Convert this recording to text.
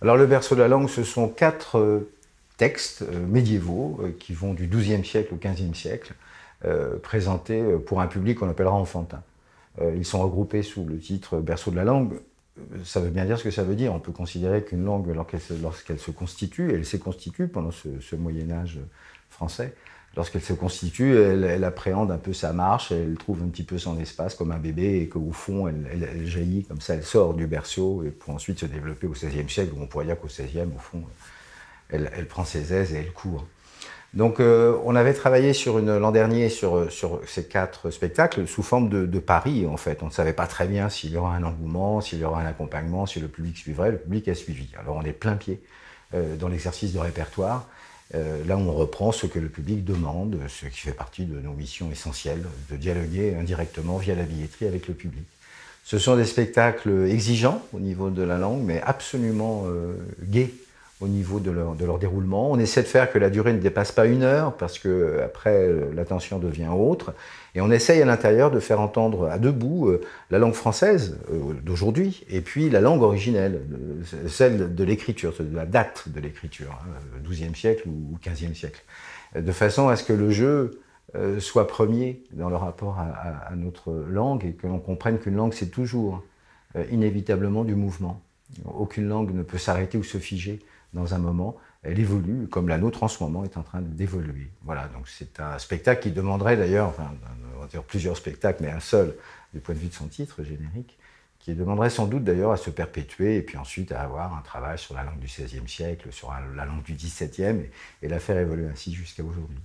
Alors le berceau de la langue, ce sont quatre textes médiévaux qui vont du XIIe siècle au XVe siècle, présentés pour un public qu'on appellera enfantin. Ils sont regroupés sous le titre berceau de la langue. Ça veut bien dire ce que ça veut dire. On peut considérer qu'une langue, lorsqu'elle se constitue, elle s'est constituée pendant ce Moyen-Âge français, lorsqu'elle se constitue, elle appréhende un peu sa marche, elle trouve un petit peu son espace comme un bébé, et qu'au fond, elle jaillit comme ça, elle sort du berceau, et pour ensuite se développer au XVIe siècle, où on pourrait dire qu'au XVIe, au fond, elle prend ses aises et elle court. Donc on avait travaillé l'an dernier sur ces quatre spectacles sous forme de paris en fait. On ne savait pas très bien s'il y aura un engouement, s'il y aura un accompagnement, si le public suivrait. Le public a suivi. Alors on est plein pied dans l'exercice de répertoire. Là on reprend ce que le public demande, ce qui fait partie de nos missions essentielles, de dialoguer indirectement via la billetterie avec le public. Ce sont des spectacles exigeants au niveau de la langue, mais absolument gais au niveau de leur déroulement. On essaie de faire que la durée ne dépasse pas 1 heure, parce que après l'attention devient autre. Et on essaye à l'intérieur de faire entendre à deux bouts la langue française d'aujourd'hui, et puis la langue originelle, celle de l'écriture, de la date de l'écriture, XIIe siècle ou XVe siècle, de façon à ce que le jeu soit premier dans le rapport à notre langue, et que l'on comprenne qu'une langue, c'est toujours inévitablement du mouvement. Aucune langue ne peut s'arrêter ou se figer dans un moment. Elle évolue, comme la nôtre en ce moment est en train d'évoluer. Voilà, donc c'est un spectacle qui demanderait d'ailleurs, enfin, on va dire plusieurs spectacles, mais un seul, du point de vue de son titre générique, qui demanderait sans doute d'ailleurs à se perpétuer, et puis ensuite à avoir un travail sur la langue du XVIe siècle, sur la langue du XVIIe, et la faire évoluer ainsi jusqu'à aujourd'hui.